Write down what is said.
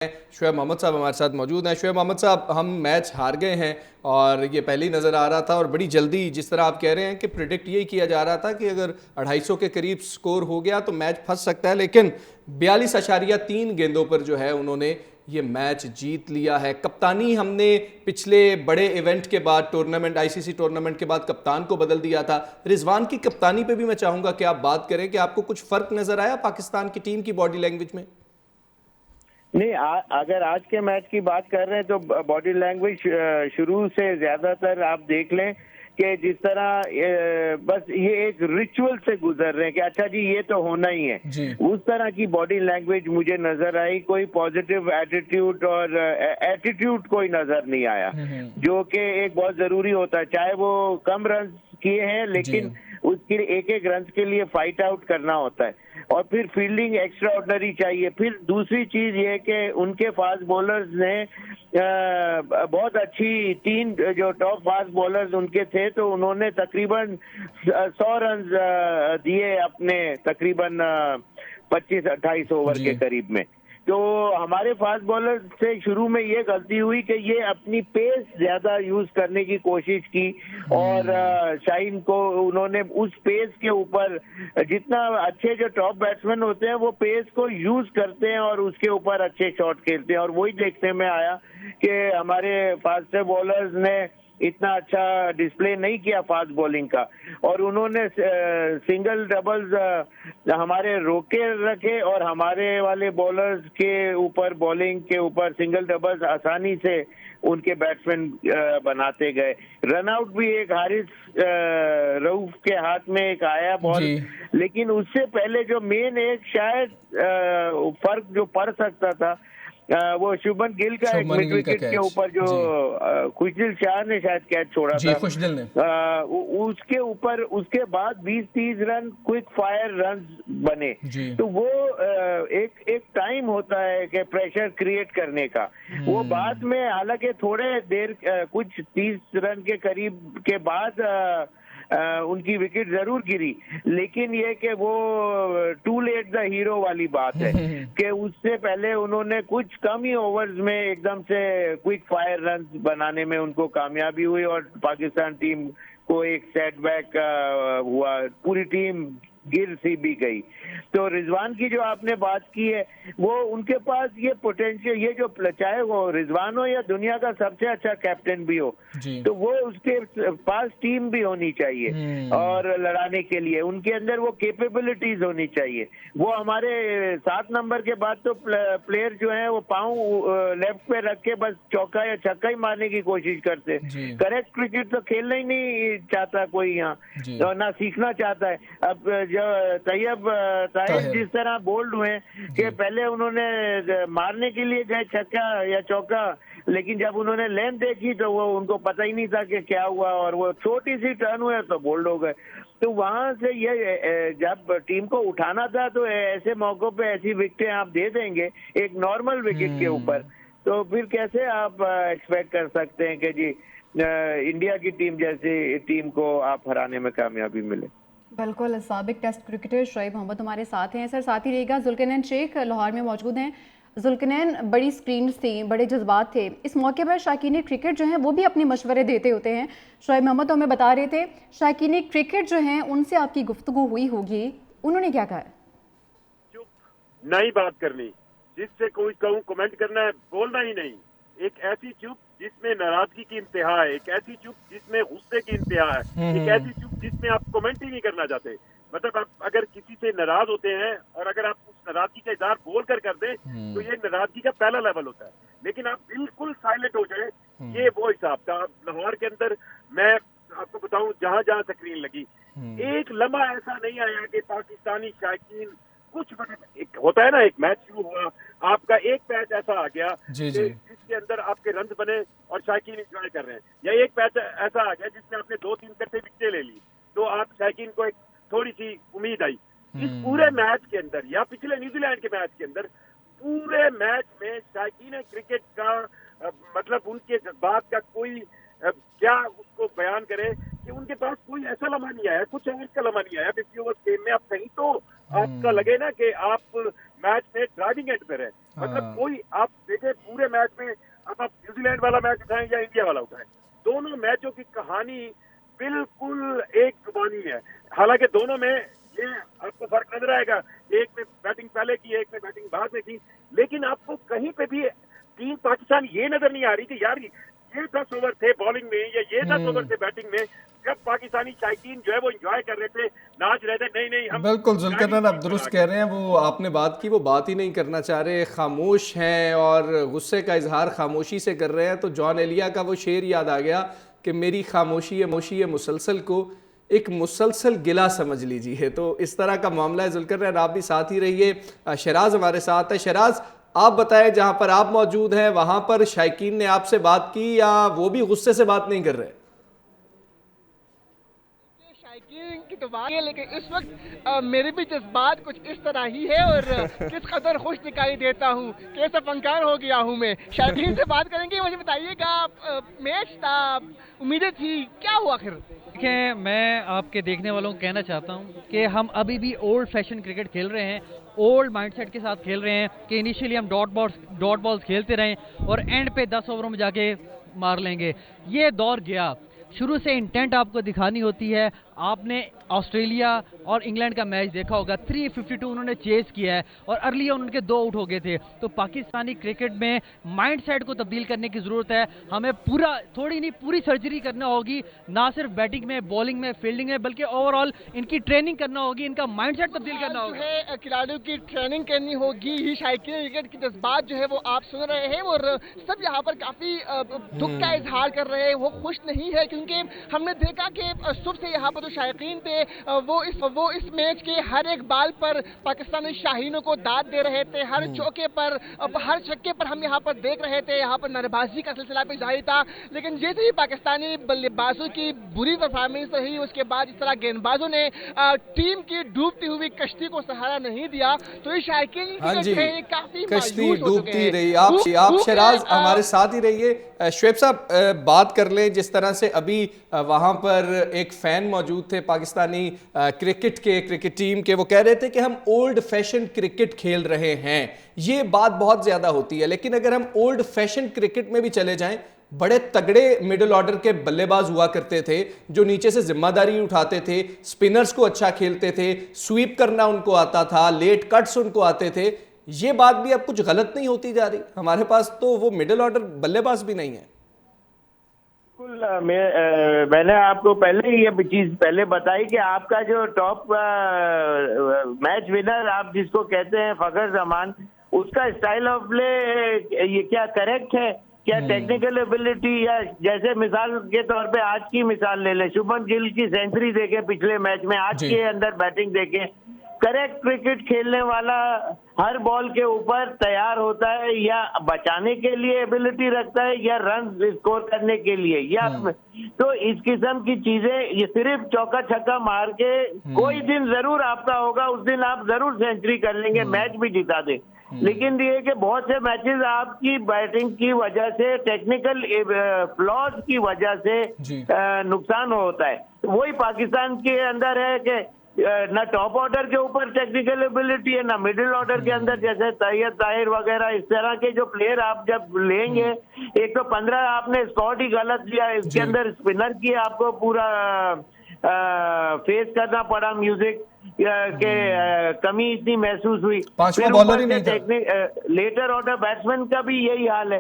शुएब मोहम्मद साहब हमारे साथ मौजूद हैं। शुएब मोहम्मद साहब, हम मैच हार गए हैं और ये पहले ही नज़र आ रहा था और बड़ी जल्दी, जिस तरह आप कह रहे हैं कि प्रिडिक्ट यही किया जा रहा था कि अगर 250 के करीब स्कोर हो गया तो मैच फंस सकता है, लेकिन 42.3 गेंदों पर जो है उन्होंने ये मैच जीत लिया है। कप्तानी हमने पिछले बड़े इवेंट के बाद, टूर्नामेंट, आईसीसी टूर्नामेंट के बाद कप्तान को बदल दिया था। रिजवान की कप्तानी पे भी मैं चाहूंगा कि आप बात करें कि आपको कुछ फर्क नजर आया पाकिस्तान की टीम की बॉडी लैंग्वेज में? नहीं, अगर आज के मैच की बात कर रहे हैं तो बॉडी लैंग्वेज शुरू से ज्यादातर आप देख लें कि जिस तरह बस ये एक रिचुअल से गुजर रहे हैं कि अच्छा जी ये तो होना ही है, उस तरह की बॉडी लैंग्वेज मुझे नजर आई। कोई पॉजिटिव एटीट्यूड और एटीट्यूड कोई नजर नहीं आया, जो कि एक बहुत जरूरी होता है। चाहे वो कम रन किए हैं, लेकिन उसके एक एक रन के लिए फाइट आउट करना होता है और फिर फील्डिंग एक्स्ट्रा ऑर्डिनरी चाहिए। फिर दूसरी चीज ये कि उनके फास्ट बॉलर्स ने बहुत अच्छी, तीन जो टॉप फास्ट बॉलर्स उनके थे, तो उन्होंने तकरीबन 100 रन दिए अपने तकरीबन 25-28 ओवर के करीब में। तो हमारे फास्ट बॉलर से शुरू में ये गलती हुई कि ये अपनी पेस ज्यादा यूज करने की कोशिश की और शाहीन को उन्होंने उस पेस के ऊपर, जितना अच्छे जो टॉप बैट्समैन होते हैं वो पेस को यूज करते हैं और उसके ऊपर अच्छे शॉट खेलते हैं, और वही देखने में आया कि हमारे फास्ट बॉलर्स ने इतना अच्छा डिस्प्ले नहीं किया फास्ट बॉलिंग का, और उन्होंने सिंगल डबल्स हमारे रोके रखे और हमारे वाले बॉलर्स के ऊपर, बॉलिंग के ऊपर सिंगल डबल्स आसानी से उनके बैट्समैन बनाते गए। रनआउट भी एक हारिस रऊफ के हाथ में एक आया बॉल, लेकिन उससे पहले जो मेन एक शायद फर्क जो पड़ सकता था वो शुभमन गिल का एक मिड विकेट के ऊपर जो खुशदिल शाह ने शायद कैच छोड़ा था, खुशदिल ने उसके ऊपर, उसके बाद 20-30 रन क्विक फायर रन बने। तो वो एक टाइम होता है कि प्रेशर क्रिएट करने का, वो बाद में हालांकि थोड़े देर कुछ 30 रन के करीब के बाद उनकी विकेट जरूर गिरी, लेकिन ये कि वो टू लेट द हीरो वाली बात है कि उससे पहले उन्होंने कुछ कम ही ओवर्स में एकदम से क्विक फायर रन बनाने में उनको कामयाबी हुई और पाकिस्तान टीम को एक सेटबैक हुआ, पूरी टीम गिर सी भी गई। तो रिजवान की जो आपने बात की है, वो उनके पास ये पोटेंशियल, ये जो, चाहे वो रिजवान हो या दुनिया का सबसे अच्छा कैप्टन भी हो, तो वो उसके पास टीम भी होनी चाहिए और लड़ाने के लिए उनके अंदर वो कैपेबिलिटीज होनी चाहिए। वो हमारे 7 नंबर के बाद तो प्लेयर जो है वो पाँव लेफ्ट पे रख के बस चौका या छक्का ही मारने की कोशिश करते। करेक्ट क्रिकेट तो खेलना ही नहीं चाहता कोई यहाँ, तो ना सीखना चाहता है। अब जो तैयब ताहिर जिस तरह बोल्ड हुए कि पहले उन्होंने मारने के लिए गए छक्का या चौका, लेकिन जब उन्होंने लेंथ देखी तो वो उनको पता ही नहीं था कि क्या हुआ और वो छोटी सी टर्न हुए तो बोल्ड हो गए। तो वहां से ये जब टीम को उठाना था तो ऐसे मौकों पे ऐसी विकेटें आप दे देंगे एक नॉर्मल विकेट के ऊपर, तो फिर कैसे आप एक्सपेक्ट कर सकते हैं कि जी इंडिया की टीम जैसी टीम को आप हराने में कामयाबी मिले। बिल्कुल, साबिक टेस्ट क्रिकेटर शुएब मोहम्मद हमारे साथ हैं। सर, साथ ही रहेगा जुल्करनैन शेख लाहौर में मौजूद हैं। जुल्करनैन, बड़ी स्क्रीन थी, बड़े जज्बात थे, इस मौके पर शायकीन क्रिकेट जो हैं वो भी अपने मशवरे देते होते हैं। शुएब मोहम्मद तो हमें बता रहे थे शायकीन क्रिकेट जो हैं उनसे आपकी गुफ्तगू हुई होगी, उन्होंने क्या कहा? चुप नहीं बात करनी, जिससे कोई कहूँ कमेंट करना है बोलना ही नहीं। एक ऐसी चुप जिसमें नाराजगी की इंतहा है, एक ऐसी चुप जिसमें गुस्से की इंतहा है, एक ऐसी चुप जिसमें आप कमेंट ही नहीं करना चाहते। मतलब आप अगर किसी से नाराज होते हैं और अगर आप उस नाराजगी का इजहार बोल कर दें तो ये नाराजगी का पहला लेवल होता है, लेकिन आप बिल्कुल साइलेंट हो जाए, ये वो हिसाब था। लाहौर के अंदर मैं आपको बताऊं, जहां जहां स्क्रीन लगी, एक लम्हा ऐसा नहीं आया कि पाकिस्तानी शायकीन कुछ, एक होता है ना, एक मैच शुरू हुआ, आपका एक पैच ऐसा आ गया जिसके अंदर आपके रन बने और शायकीन एंजॉय कर रहे हैं, या एक पैच ऐसा आ गया जिसमें आपने 2-3 करते विकेटें ले ली तो आप शायकीन को एक थोड़ी सी उम्मीद आई। इस पूरे मैच के अंदर या पिछले न्यूजीलैंड के मैच के अंदर पूरे मैच में शायकीन क्रिकेट का मतलब उनके जज्बात का कोई क्या उसको बयान करे कि उनके पास कोई ऐसा लम्हा नहीं आया, कुछ ओवर का लम्हा नहीं आया 50 ओवर गेम में। आप कहीं तो आपका लगे ना कि आप मैच में ड्राइविंग एंड पर है। मतलब कोई आप देखें पूरे मैच में, अब आप न्यूजीलैंड वाला मैच उठाएं या इंडिया वाला उठाएं, दोनों मैचों की कहानी बिल्कुल एक जुबानी है। हालांकि दोनों में ये आपको फर्क नजर आएगा, एक में बैटिंग पहले की, एक में बैटिंग बाद में की, लेकिन आपको कहीं पे भी टीम पाकिस्तान ये नजर नहीं आ रही कि यार ये 10 ओवर थे बॉलिंग में या ये 10 ओवर थे बैटिंग में, जब पाकिस्तानी शायकीन जो है वो एंजॉय कर रहे थे, नाच रहे थे। नहीं नहीं, हम बिल्कुल जुल्करनैन, आप दुरुस्त कह रहे हैं। वो आपने बात की, वो बात ही नहीं करना चाह रहे, खामोश हैं और गुस्से का इजहार खामोशी से कर रहे हैं। तो जॉन एलिया का वो शेर याद आ गया कि मेरी खामोशी है मोशी है मुसलसल को एक मुसलसल गिला समझ लीजिए। तो इस तरह का मामला है। जुल्करनैन, आप भी साथ ही रहिए। शराज हमारे साथ है। शराज, आप बताएं, जहां पर आप मौजूद हैं वहां पर शायकीन ने आपसे बात की या वो भी गुस्से से बात नहीं कर रहे? शायकीन की तो बात है, लेकिन इस वक्त मेरे भी जज्बात कुछ इस तरह ही है और किस कदर खुश दिखाई देता हूँ, कैसा फंकार हो गया हूँ मैं। शायकीन से बात करेंगे। मुझे बताइएगा, मैच था, उम्मीदें थी, क्या हुआ आखिर? देखें, मैं आपके देखने वालों को कहना चाहता हूँ कि हम अभी भी ओल्ड फैशन क्रिकेट खेल रहे हैं, ओल्ड माइंडसेट के साथ खेल रहे हैं कि इनिशियली हम डॉट बॉल्स खेलते रहें और एंड पे 10 ओवरों में जाके मार लेंगे। ये दौर गया। शुरू से इंटेंट आपको दिखानी होती है। आपने ऑस्ट्रेलिया और इंग्लैंड का मैच देखा होगा, 352 उन्होंने चेस किया है और अर्ली उनके 2 आउट हो गए थे। तो पाकिस्तानी क्रिकेट में माइंडसेट को तब्दील करने की ज़रूरत है। हमें पूरा, थोड़ी नहीं पूरी सर्जरी करना होगी, ना सिर्फ बैटिंग में, बॉलिंग में, फील्डिंग में, बल्कि ओवरऑल इनकी ट्रेनिंग करना होगी, इनका माइंडसेट तब्दील करना होगा। खिलाड़ियों की ट्रेनिंग करनी होगी ही। शायकीन क्रिकेट की जज्बात जो है वो आप सुन रहे हैं और सब यहाँ पर काफ़ी दुख का इजहार कर रहे हैं, वो खुश नहीं है, क्योंकि हमने देखा कि सुबह से यहाँ पर जो शायकीन थे वो इस मैच के हर एक बाल पर पाकिस्तानी शाहीनों को दाद दे रहे थे। हर चौके पर, हर छक्के पर हम यहाँ पर देख रहे थे। यहाँ पर नारेबाजी का सिलसिला भी जारी था। लेकिन जैसे ही पाकिस्तानी बल्लेबाजों की बुरी परफॉर्मेंस रही, उसके बाद इस तरह गेंदबाजों ने टीम की डूबती हुई कश्ती को सहारा नहीं दिया, तो ये शायकीन काफी कश्ती डूबती रही। आप शराज हमारे साथ ही रहिए। शुएब साहब, बात कर लें, जिस तरह से अभी वहां पर एक फैन मौजूद थे पाकिस्तानी क्रिकेट टीम के, वो कह रहे थे कि हम ओल्ड फैशन क्रिकेट खेल रहे हैं। ये बात बहुत ज्यादा होती है, लेकिन अगर हम ओल्ड फैशन क्रिकेट में भी चले जाएं, बड़े तगड़े मिडिल ऑर्डर के बल्लेबाज हुआ करते थे जो नीचे से जिम्मेदारी उठाते थे, स्पिनर्स को अच्छा खेलते थे, स्वीप करना उनको आता था, लेट कट्स उनको आते थे। ये बात भी अब कुछ गलत नहीं होती जा रही? हमारे पास तो वो मिडिल ऑर्डर बल्लेबाज भी नहीं है। मैंने आपको पहले ही ये चीज पहले बताई कि आपका जो टॉप मैच विनर आप जिसको कहते हैं फखर जमान, उसका स्टाइल ऑफ प्ले ये क्या करेक्ट है? क्या टेक्निकल एबिलिटी, या जैसे मिसाल के तौर पे आज की मिसाल ले लें, शुभमन गिल की सेंचुरी देखें पिछले मैच में, आज के अंदर बैटिंग देखें, करेक्ट क्रिकेट खेलने वाला हर बॉल के ऊपर तैयार होता है, या बचाने के लिए एबिलिटी रखता है या रन स्कोर करने के लिए, या तो इस किस्म की चीजें, ये सिर्फ चौका छक्का मार के कोई दिन जरूर आपका होगा, उस दिन आप जरूर सेंचुरी कर लेंगे, मैच भी जिता दे। लेकिन ये कि बहुत से मैचेस आपकी बैटिंग की वजह से, टेक्निकल फ्लॉज की वजह से नुकसान होता है। वही पाकिस्तान के अंदर है कि ना टॉप ऑर्डर के ऊपर टेक्निकल एबिलिटी है, ना मिडिल ऑर्डर के अंदर, जैसे तैयब ताहिर वगैरह इस तरह के जो प्लेयर आप जब लेंगे, एक तो 15 आपने स्कॉट ही गलत लिया, इसके अंदर स्पिनर की आपको पूरा फेस करना पड़ा, म्यूजिक के कमी इतनी महसूस हुई। पांचवा बॉलर ही नहीं था। लेटर ऑर्डर बैट्समैन का भी यही हाल है।